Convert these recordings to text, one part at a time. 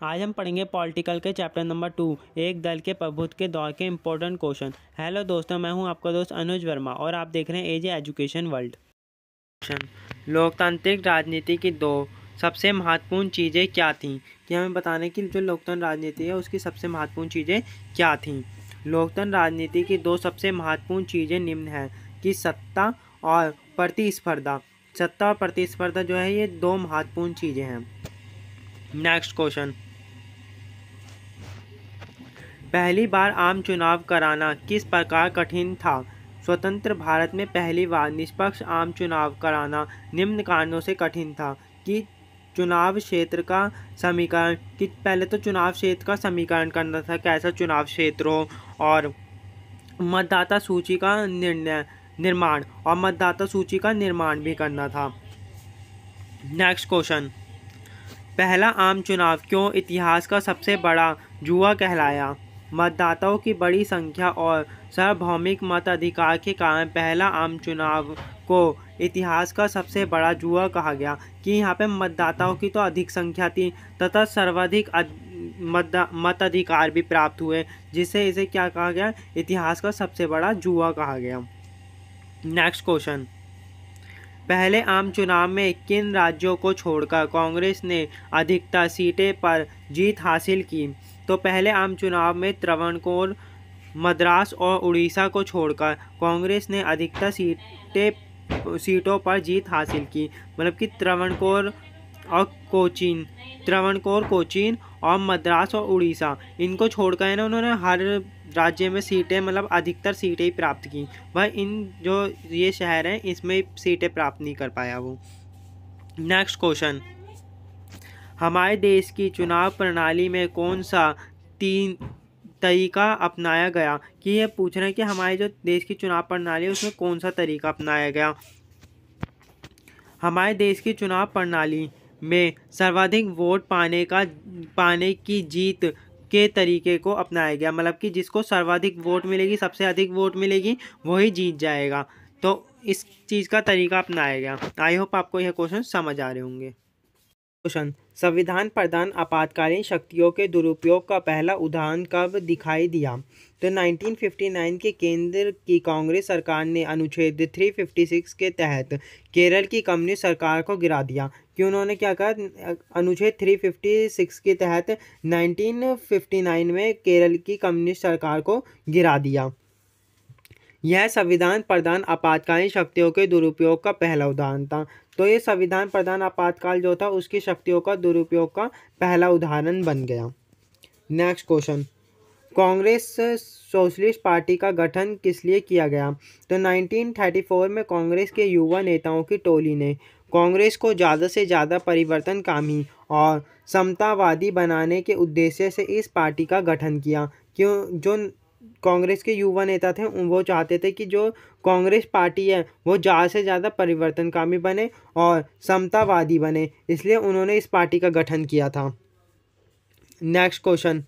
आज हम पढ़ेंगे पॉलिटिकल के चैप्टर नंबर 2 एक दल के प्रभुत्व के दौर के इम्पोर्टेंट क्वेश्चन। हेलो दोस्तों, मैं हूं आपका दोस्त अनुज वर्मा और आप देख रहे हैं एजे एजुकेशन वर्ल्ड। लोकतांत्रिक राजनीति की दो सबसे महत्वपूर्ण चीज़ें क्या थीं? कि हमें बताने की जो लोकतंत्र राजनीति है उसकी सबसे महत्वपूर्ण चीज़ें क्या थीं। लोकतंत्र राजनीति की दो सबसे महत्वपूर्ण चीज़ें निम्न हैं कि सत्ता और प्रतिस्पर्धा। सत्ता और प्रतिस्पर्धा जो है ये दो महत्वपूर्ण चीज़ें हैं। नेक्स्ट क्वेश्चन, पहली बार आम चुनाव कराना किस प्रकार कठिन था? स्वतंत्र भारत में पहली बार निष्पक्ष आम चुनाव कराना निम्न कारणों से कठिन था कि चुनाव क्षेत्र का समीकरण, कि पहले तो चुनाव क्षेत्र का समीकरण करना था, कैसा चुनाव क्षेत्र हो, और मतदाता सूची का निर्माण और मतदाता सूची का निर्माण भी करना था। नेक्स्ट क्वेश्चन, पहला आम चुनाव क्यों इतिहास का सबसे बड़ा जुआ कहलाया? मतदाताओं की बड़ी संख्या और सार्वभौमिक मताधिकार के कारण पहला आम चुनाव को इतिहास का सबसे बड़ा जुआ कहा गया कि यहाँ पे मतदाताओं की तो अधिक संख्या थी तथा सर्वाधिक मताधिकार भी प्राप्त हुए, जिससे इसे क्या कहा गया? इतिहास का सबसे बड़ा जुआ कहा गया। नेक्स्ट क्वेश्चन, पहले आम चुनाव में किन राज्यों को छोड़कर कांग्रेस ने अधिकतर सीटें पर जीत हासिल की? तो पहले आम चुनाव में त्रावणकोर, मद्रास और उड़ीसा को छोड़कर कांग्रेस ने अधिकतर सीटों पर जीत हासिल की। मतलब कि त्रावणकोर कोचीन और मद्रास और उड़ीसा, इनको छोड़कर है ना उन्होंने हर राज्य में सीटें, मतलब अधिकतर सीटें ही प्राप्त की। वह इन जो ये शहर हैं इसमें सीटें प्राप्त नहीं कर पाया वो। नेक्स्ट क्वेश्चन, हमारे देश की चुनाव प्रणाली में कौन सा तीन तरीका अपनाया गया? कि ये पूछ रहे हैं कि हमारे जो देश की चुनाव प्रणाली है उसमें कौन सा तरीका अपनाया गया। हमारे देश की चुनाव प्रणाली में सर्वाधिक वोट पाने की जीत के तरीके को अपनाया गया। मतलब कि जिसको सर्वाधिक वोट मिलेगी, सबसे अधिक वोट मिलेगी, वही जीत जाएगा। तो इस चीज़ का तरीका अपनाया गया। आई होप आपको यह क्वेश्चन समझ आ रहे होंगे। क्वेश्चन, संविधान प्रधान आपातकालीन शक्तियों के दुरुपयोग का पहला उदाहरण कब दिखाई दिया? तो 1959 के केंद्र की कांग्रेस सरकार ने अनुच्छेद 356 के तहत केरल की कम्युनिस्ट सरकार को गिरा दिया। कि उन्होंने क्या कहा? अनुच्छेद 356 के तहत 1959 में केरल की कम्युनिस्ट सरकार को गिरा दिया। यह संविधान प्रधान आपातकालीन शक्तियों के दुरुपयोग का पहला उदाहरण था। तो ये संविधान प्रधान आपातकाल जो था उसकी शक्तियों का दुरुपयोग का पहला उदाहरण बन गया। Next question, Congress socialist party का गठन किस लिए किया गया? तो 1934 में कांग्रेस के युवा नेताओं की टोली ने कांग्रेस को ज़्यादा से ज़्यादा परिवर्तनकामी और समतावादी बनाने के उद्देश्य से इस पार्टी का गठन किया। क्यों? जो कांग्रेस के युवा नेता थे वो चाहते थे कि जो कांग्रेस पार्टी है वो ज़्यादा से ज़्यादा परिवर्तनकामी बने और समतावादी बने, इसलिए उन्होंने इस पार्टी का गठन किया था। नेक्स्ट क्वेश्चन,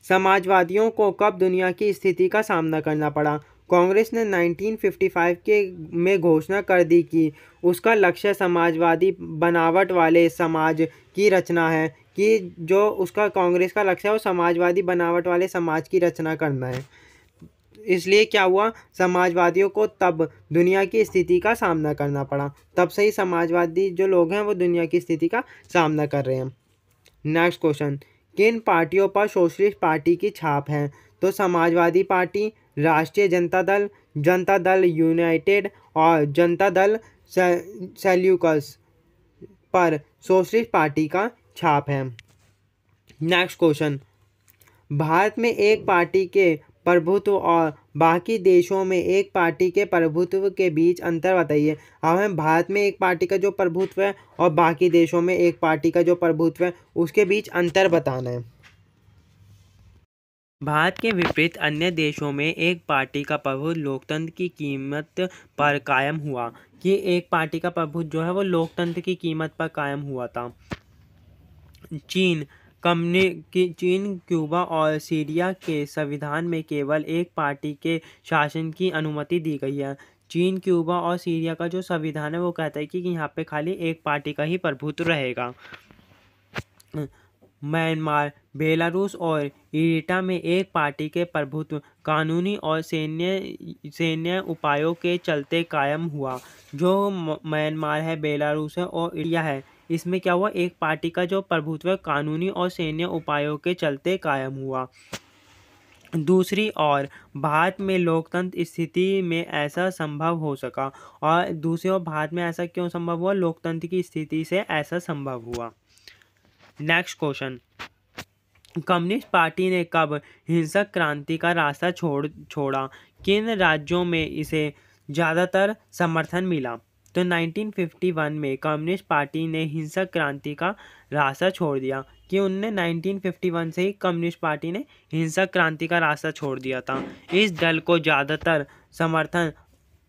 समाजवादियों को कब दुनिया की स्थिति का सामना करना पड़ा? कांग्रेस ने 1955 में घोषणा कर दी कि उसका लक्ष्य समाजवादी बनावट वाले समाज की रचना है। कि जो उसका कांग्रेस का लक्ष्य है वो समाजवादी बनावट वाले समाज की रचना करना है। इसलिए क्या हुआ? समाजवादियों को तब दुनिया की स्थिति का सामना करना पड़ा। तब से ही समाजवादी जो लोग हैं वो दुनिया की स्थिति का सामना कर रहे हैं। नेक्स्ट क्वेश्चन, किन पार्टियों पर सोशलिस्ट पार्टी की छाप है? तो समाजवादी पार्टी, राष्ट्रीय जनता दल यूनाइटेड और जनता दल सेल्यूकस पर सोशलिस्ट पार्टी का छाप है। नेक्स्ट क्वेश्चन, भारत में एक पार्टी के प्रभुत्व और बाकी देशों में एक पार्टी के प्रभुत्व के बीच अंतर बताइए। अब हमें भारत में एक पार्टी का जो प्रभुत्व है और बाकी देशों में एक पार्टी का जो प्रभुत्व है उसके बीच अंतर बताना है। भारत के विपरीत अन्य देशों में एक पार्टी का प्रभुत्व लोकतंत्र की कीमत पर कायम हुआ। कि एक पार्टी का प्रभुत्व जो है वो लोकतंत्र की कीमत पर कायम हुआ था। चीन, क्यूबा और सीरिया के संविधान में केवल एक पार्टी के शासन की अनुमति दी गई है। चीन, क्यूबा और सीरिया का जो संविधान है वो कहता है कि यहाँ पे खाली एक पार्टी का ही प्रभुत्व रहेगा। म्यांमार, बेलारूस और इरिट्रिया में एक पार्टी के प्रभुत्व कानूनी और सैन्य उपायों के चलते कायम हुआ। जो म्यांमार है, बेलारूस है और इरिट्रिया है, इसमें क्या हुआ, एक पार्टी का जो प्रभुत्व कानूनी और सैन्य उपायों के चलते कायम हुआ। दूसरी ओर भारत में लोकतंत्र स्थिति में ऐसा संभव हो सका। और दूसरी ओर भारत में ऐसा क्यों संभव हुआ, लोकतंत्र की स्थिति से ऐसा संभव हुआ। नेक्स्ट क्वेश्चन, कम्युनिस्ट पार्टी ने कब हिंसक क्रांति का रास्ता छोड़ा? किन राज्यों में इसे ज़्यादातर समर्थन मिला? तो 1951 में कम्युनिस्ट पार्टी ने हिंसक क्रांति का रास्ता छोड़ दिया। कि उनने 1951 से ही कम्युनिस्ट पार्टी ने हिंसक क्रांति का रास्ता छोड़ दिया था। इस दल को ज़्यादातर समर्थन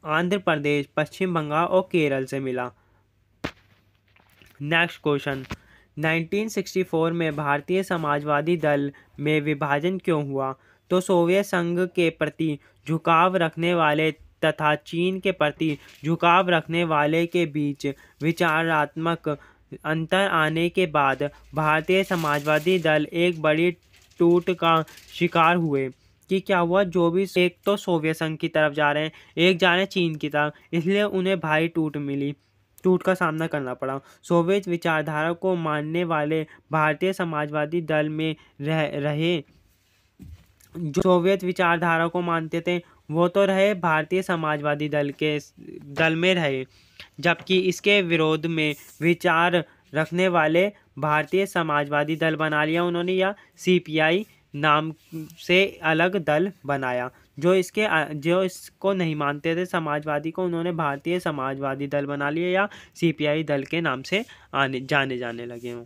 आंध्र प्रदेश, पश्चिम बंगाल और केरल से मिला। नेक्स्ट क्वेश्चन, 1964 में भारतीय समाजवादी दल में विभाजन क्यों हुआ? तो सोवियत संघ के प्रति झुकाव रखने वाले तथा चीन के प्रति झुकाव रखने वाले के बीच विचारात्मक अंतर आने के बाद भारतीय समाजवादी दल एक बड़ी टूट का शिकार हुए। कि क्या हुआ, जो भी एक तो सोवियत संघ की तरफ जा रहे हैं, एक जा रहे हैं चीन की तरफ, इसलिए उन्हें भारी टूट का सामना करना पड़ा। सोवियत विचारधारा को मानने वाले भारतीय समाजवादी दल में रहे, जो सोवियत विचारधारा को मानते थे वो तो रहे, भारतीय समाजवादी दल में रहे, जबकि इसके विरोध में विचार रखने वाले भारतीय समाजवादी दल बना लिया उन्होंने, या CPI नाम से अलग दल बनाया। जो इसको नहीं मानते थे समाजवादी को, उन्होंने भारतीय समाजवादी दल बना लिया या CPI दल के नाम से जाने लगे हों।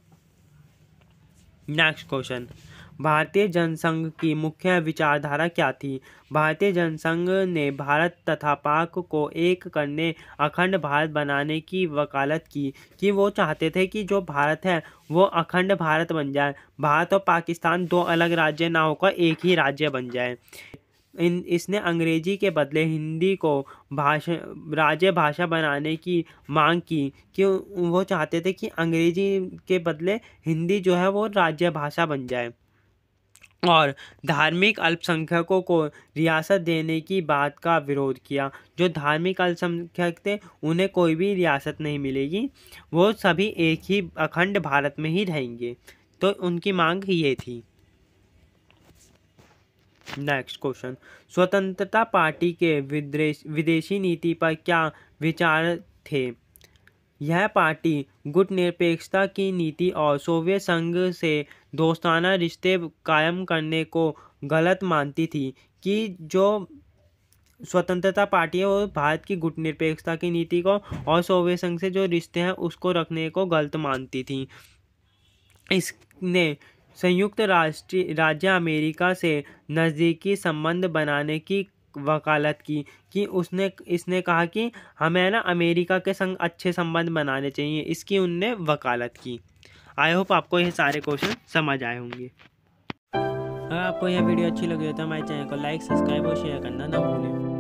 नेक्स्ट क्वेश्चन, भारतीय जनसंघ की मुख्य विचारधारा क्या थी? भारतीय जनसंघ ने भारत तथा पाक को एक करने, अखंड भारत बनाने की वकालत की। कि वो चाहते थे कि जो भारत है वो अखंड भारत बन जाए, भारत और पाकिस्तान दो अलग राज्य ना होकर एक ही राज्य बन जाए। इसने अंग्रेजी के बदले हिंदी को राज्य भाषा बनाने की मांग की। कि वो चाहते थे कि अंग्रेजी के बदले हिंदी जो है वो राज्य भाषा बन जाए। और धार्मिक अल्पसंख्यकों को रियासत देने की बात का विरोध किया। जो धार्मिक अल्पसंख्यक थे उन्हें कोई भी रियासत नहीं मिलेगी, वो सभी एक ही अखंड भारत में ही रहेंगे। तो उनकी मांग ये थी। नेक्स्ट क्वेश्चन, स्वतंत्रता पार्टी के विदेशी नीति पर क्या विचार थे? यह पार्टी गुटनिरपेक्षता की नीति और सोवियत संघ से दोस्ताना रिश्ते कायम करने को गलत मानती थी। कि जो स्वतंत्रता पार्टी है वो भारत की गुटनिरपेक्षता की नीति को और सोवियत संघ से जो रिश्ते हैं उसको रखने को गलत मानती थी। इसने संयुक्त राज्य अमेरिका से नज़दीकी संबंध बनाने की वकालत की। कि इसने कहा कि हमें ना अमेरिका के संग अच्छे संबंध बनाने चाहिए, इसकी उनने वकालत की। आई होप आपको ये सारे क्वेश्चन समझ आए होंगे। अगर आपको यह वीडियो अच्छी लगी हो तो हमारे चैनल को लाइक, सब्सक्राइब और शेयर करना ना भूलें।